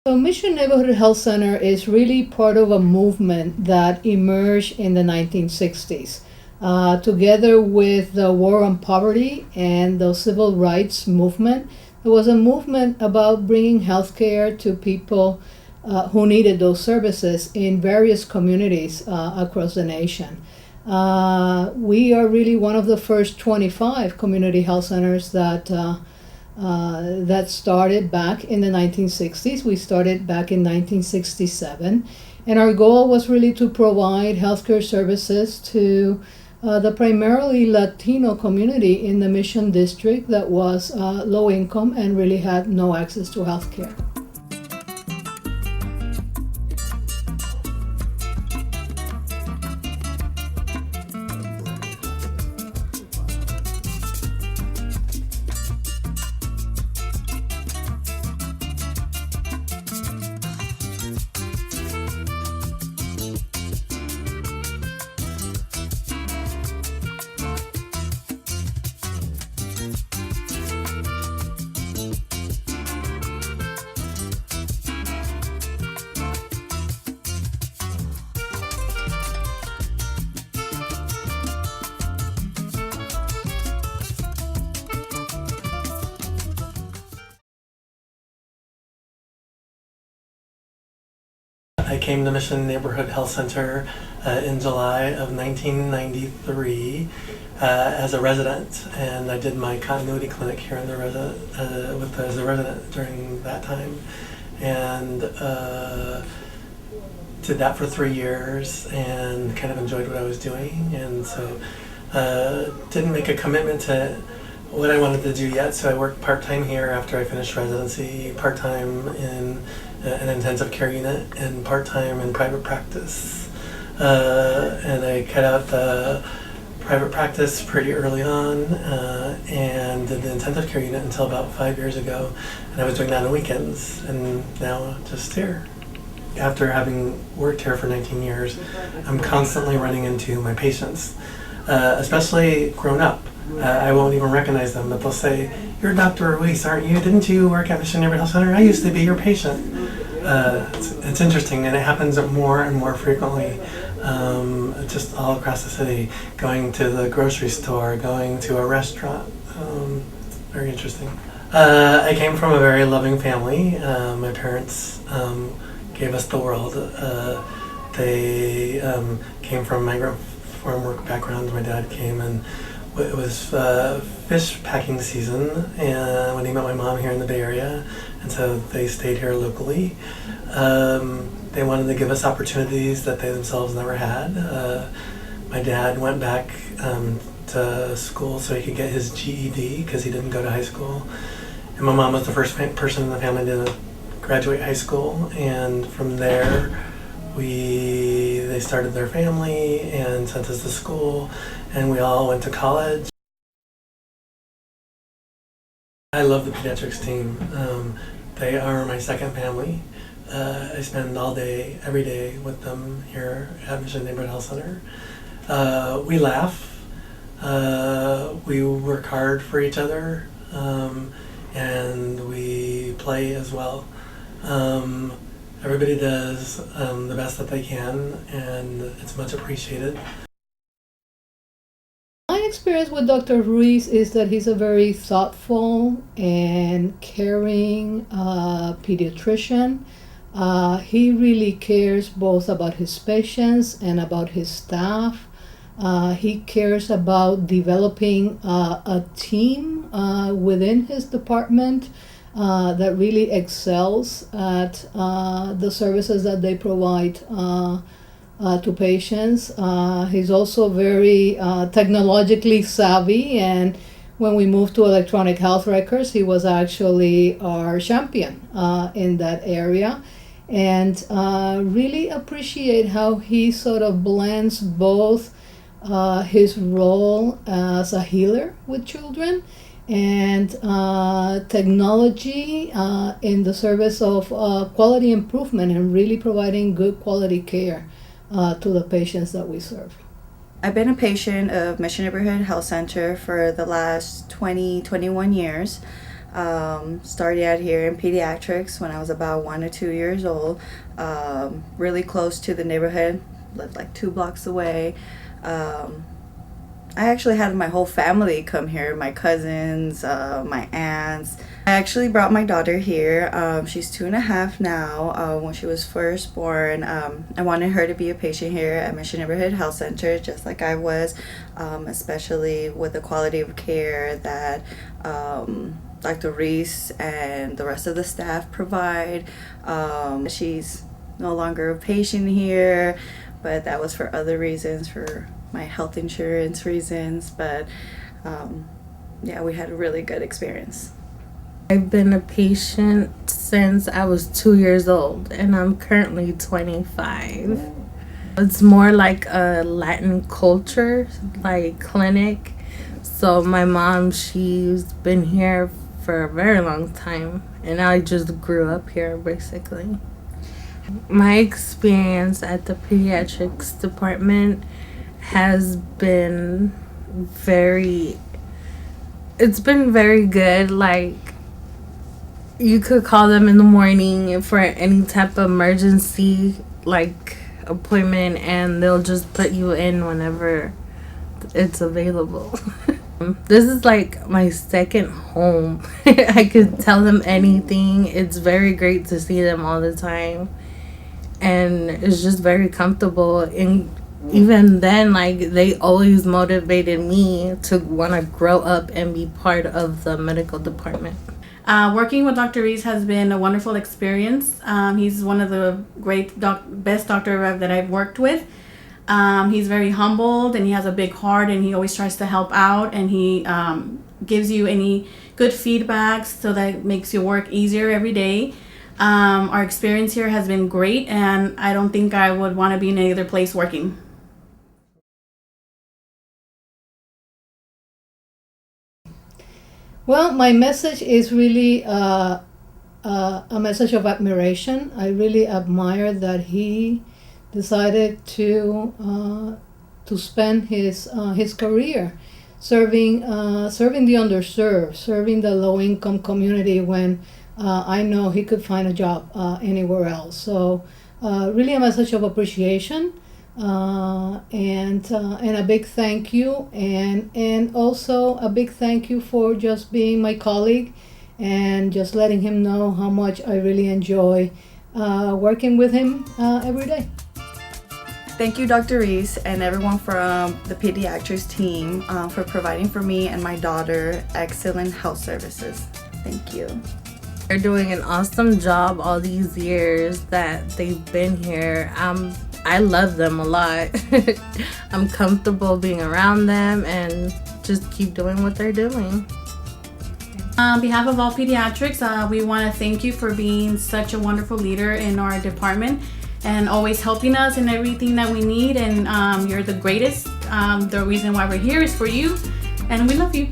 So Mission Neighborhood Health Center is really part of a movement that emerged in the 1960s. Together with the war on poverty and the civil rights movement, there was a movement about bringing healthcare to people who needed those services in various communities across the nation. We are really one of the first 25 community health centers that started back in the 1960s. We started back in 1967, and our goal was really to provide healthcare services to the primarily Latino community in the Mission District that was low income and really had no access to healthcare. I came to Mission Neighborhood Health Center in July of 1993 as a resident, and I did my continuity clinic here in the as a resident during that time, and did that for 3 years and kind of enjoyed what I was doing, and so didn't make a commitment to what I wanted to do yet. So I worked part-time here after I finished residency, part-time in an intensive care unit, and part-time in private practice. And I cut out the private practice pretty early on and did the intensive care unit until about 5 years ago. And I was doing that on weekends, and now just here. After having worked here for 19 years, I'm constantly running into my patients, especially grown up. I won't even recognize them, but they'll say, "You're Dr. Ruiz, aren't you? Didn't you work at Mission Neighborhood Health Center? I used to be your patient." It's interesting, and it happens more and more frequently, just all across the city, going to the grocery store, going to a restaurant. Very interesting. I came from a very loving family. My parents gave us the world. They came from migrant farm work background. My dad came, and it was fish packing season, and when he met my mom here in the Bay Area, and so they stayed here locally. They wanted to give us opportunities that they themselves never had. My dad went back to school so he could get his GED because he didn't go to high school, and my mom was the first person in the family to graduate high school, and from there they started their family and sent us to school, and we all went to college. I love the pediatrics team. They are my second family. I spend all day, every day with them here at Mission Neighborhood Health Center. We laugh, we work hard for each other, and we play as well. Everybody does the best that they can, and it's much appreciated. My experience with Dr. Ruiz is that he's a very thoughtful and caring pediatrician. He really cares both about his patients and about his staff. He cares about developing a team within his department that really excels at the services that they provide to patients. He's also very technologically savvy, and when we moved to electronic health records, he was actually our champion in that area. And really appreciate how he sort of blends both his role as a healer with children and technology in the service of quality improvement and really providing good quality care to the patients that we serve. I've been a patient of Mission Neighborhood Health Center for the last 21 years. Started out here in pediatrics when I was about 1 or 2 years old, really close to the neighborhood, lived like 2 blocks away. I actually had my whole family come here, my cousins, my aunts. I actually brought my daughter here. She's 2.5 now. When she was first born, I wanted her to be a patient here at Mission Neighborhood Health Center, just like I was, especially with the quality of care that Dr. Reese and the rest of the staff provide. She's no longer a patient here, but that was for other reasons, for my health insurance reasons. But yeah, we had a really good experience. I've been a patient since I was 2 years old, and I'm currently 25. It's more like a Latin culture, like clinic. So my mom, she's been here for a very long time, and I just grew up here basically. My experience at the pediatrics department has been very good. Like, you could call them in the morning for any type of emergency like appointment, and they'll just put you in whenever it's available. This is like my second home. I could tell them anything. It's very great to see them all the time, and it's just very comfortable. And even then, like, they always motivated me to want to grow up and be part of the medical department. Working with Dr. Reese has been a wonderful experience. He's one of the best doctor that I've worked with. He's very humbled, and he has a big heart, and he always tries to help out, and he gives you any good feedback so that it makes your work easier every day. Our experience here has been great, and I don't think I would want to be in any other place working. Well, my message is really a message of admiration. I really admire that he decided to spend his career serving the underserved, serving the low-income community, when I know he could find a job anywhere else. So really a message of appreciation, and a big thank you, and also a big thank you for just being my colleague, and just letting him know how much I really enjoy working with him every day. Thank you, Dr. Reese, and everyone from the pediatrics team for providing for me and my daughter excellent health services. Thank you. They're doing an awesome job all these years that they've been here. I love them a lot. I'm comfortable being around them, and just keep doing what they're doing. On behalf of all pediatrics, we want to thank you for being such a wonderful leader in our department, and always helping us in everything that we need. And you're the greatest. The reason why we're here is for you, and we love you.